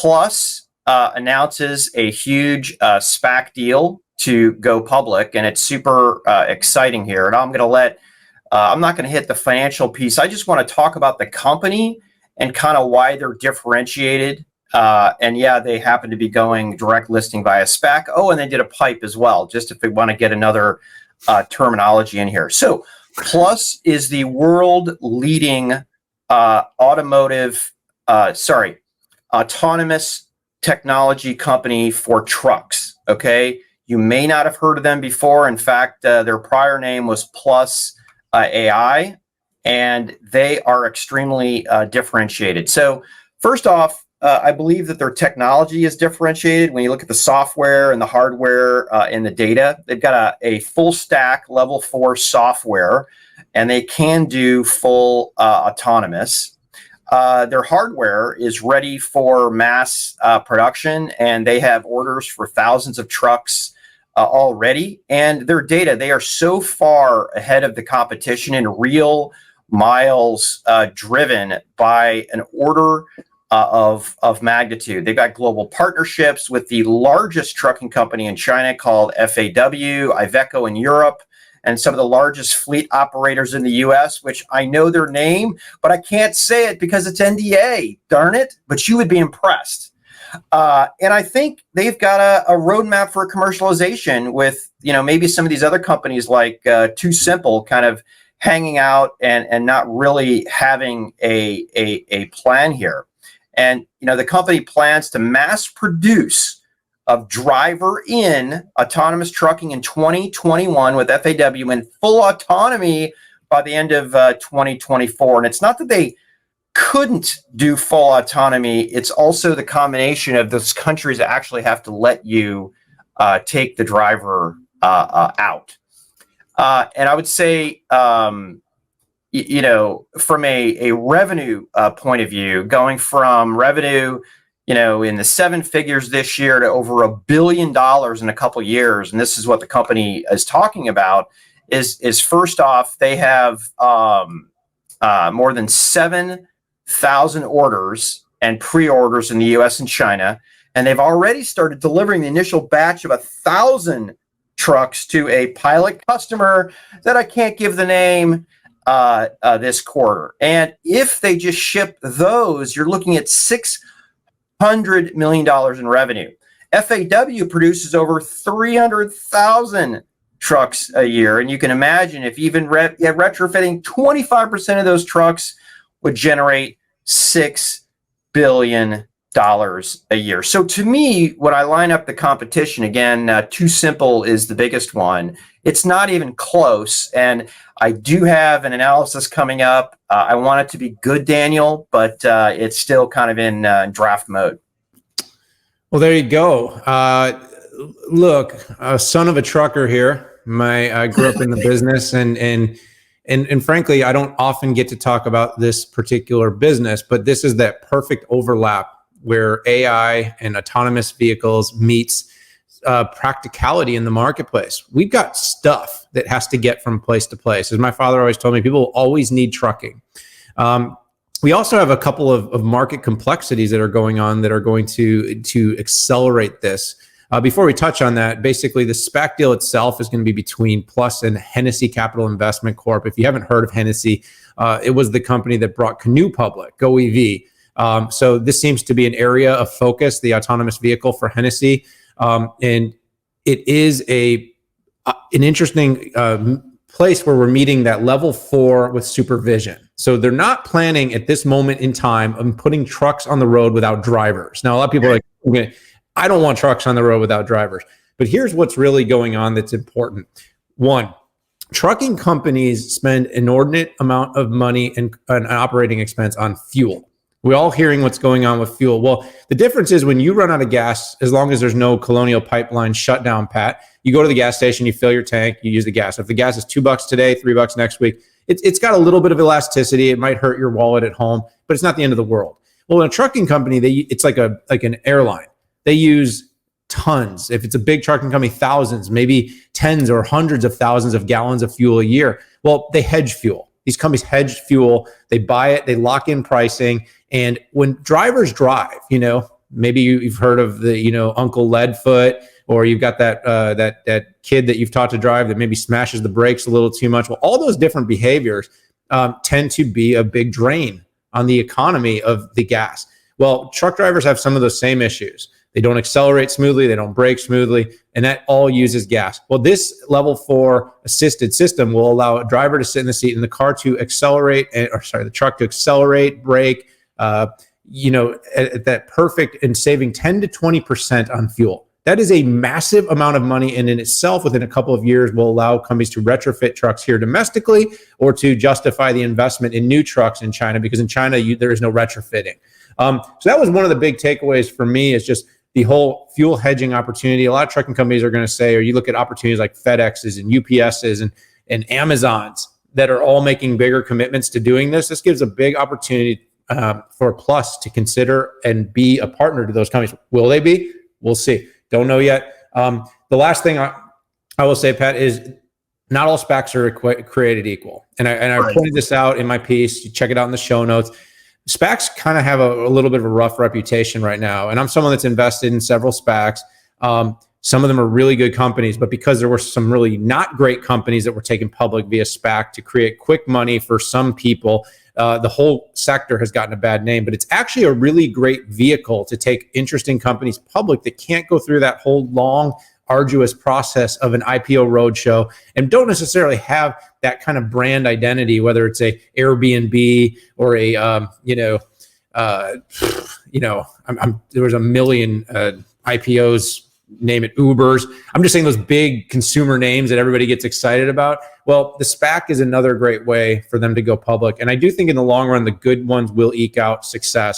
Plus announces a huge SPAC deal to go public, and it's super exciting here. And I'm not going to hit the financial piece. I just want to talk about the company and kind of why they're differentiated. And yeah, they happen to be going direct listing via SPAC. Oh, and they did a PIPE as well, just if we want to get another terminology in here. So Plus is the world leading autonomous technology company for trucks. Okay. You may not have heard of them before. In fact, their prior name was Plus AI, and they are extremely differentiated. So first off, I believe that their technology is differentiated. When you look at the software and the hardware and the data, they've got a full stack level 4 software, and they can do full autonomous. Their hardware is ready for mass production, and they have orders for thousands of trucks already. And their data, they are so far ahead of the competition in real miles driven by an order of magnitude. They've got global partnerships with the largest trucking company in China called FAW, Iveco in Europe, and some of the largest fleet operators in the US, which I know their name, but I can't say it because it's NDA, darn it, but you would be impressed. And I think they've got a roadmap for commercialization with, maybe some of these other companies like Too Simple kind of hanging out and not really having a plan here. And, the company plans to mass produce of driver-in autonomous trucking in 2021 with FAW and full autonomy by the end of 2024. And it's not that they couldn't do full autonomy. It's also the combination of those countries that actually have to let you take the driver out. And I would say, from a revenue point of view, going from revenue, in the 7 figures this year to over $1 billion in a couple of years, and this is what the company is talking about, is first off, they have more than 7,000 orders and pre-orders in the US and China, and they've already started delivering the initial batch of 1,000 trucks to a pilot customer that I can't give the name this quarter. And if they just ship those, you're looking at $600 million in revenue. FAW produces over 300,000 trucks a year. And you can imagine if even retrofitting 25% of those trucks would generate $6 billion a year. So to me, when I line up the competition, again, Too Simple is the biggest one. It's not even close. And I do have an analysis coming up. I want it to be good, Daniel, but it's still kind of in draft mode. Well, there you go. Look, a son of a trucker here. I grew up in the business, and frankly, I don't often get to talk about this particular business, but this is that perfect overlap where AI and autonomous vehicles meets practicality in the marketplace. We've got stuff that has to get from place to place. As my father always told me, people will always need trucking. We also have a couple of market complexities that are going on that are going to accelerate this. Before we touch on that, basically the SPAC deal itself is going to be between Plus and Hennessy Capital Investment Corp. If you haven't heard of Hennessy, it was the company that brought Canoe public, Go EV. So this seems to be an area of focus, the autonomous vehicle for Hennessy. And it is an interesting place where we're meeting that level 4 with supervision. So they're not planning at this moment in time on putting trucks on the road without drivers. Now, a lot of people are like, I don't want trucks on the road without drivers. But here's what's really going on that's important. One, trucking companies spend inordinate amount of money and an operating expense on fuel. We're all hearing what's going on with fuel. Well, the difference is when you run out of gas, as long as there's no Colonial Pipeline shutdown, Pat, you go to the gas station, you fill your tank, you use the gas. If the gas is $2 today, $3 next week, it's got a little bit of elasticity. It might hurt your wallet at home, but it's not the end of the world. Well, in a trucking company, it's like an airline. They use tons. If it's a big trucking company, thousands, maybe tens or hundreds of thousands of gallons of fuel a year. Well, they hedge fuel. These companies hedge fuel. They buy it. They lock in pricing. And when drivers drive, maybe you've heard of the, Uncle Leadfoot, or you've got that kid that you've taught to drive that maybe smashes the brakes a little too much. Well, all those different behaviors tend to be a big drain on the economy of the gas. Well, truck drivers have some of those same issues. They don't accelerate smoothly, they don't brake smoothly, and that all uses gas. Well, this level 4 assisted system will allow a driver to sit in the seat and the car to accelerate, the truck to accelerate, brake, at that perfect, and saving 10 to 20% on fuel. That is a massive amount of money, and in itself, within a couple of years, will allow companies to retrofit trucks here domestically, or to justify the investment in new trucks in China, because in China, there is no retrofitting. So that was one of the big takeaways for me, is just the whole fuel hedging opportunity. A lot of trucking companies are going to say, or you look at opportunities like FedEx's and UPS's and Amazon's that are all making bigger commitments to doing this. This gives a big opportunity for Plus to consider and be a partner to those companies. Will they be? We'll see. Don't know yet. The last thing I will say, Pat, is not all SPACs are created equal. And I pointed this out in my piece. You check it out in the show notes. SPACs kind of have a little bit of a rough reputation right now. And I'm someone that's invested in several SPACs. Some of them are really good companies, but because there were some really not great companies that were taken public via SPAC to create quick money for some people, the whole sector has gotten a bad name. But it's actually a really great vehicle to take interesting companies public that can't go through that whole long, arduous process of an IPO roadshow and don't necessarily have that kind of brand identity, whether it's a Airbnb or a, there was a million IPOs, name it Ubers. I'm just saying those big consumer names that everybody gets excited about. Well, the SPAC is another great way for them to go public. And I do think in the long run, the good ones will eke out success.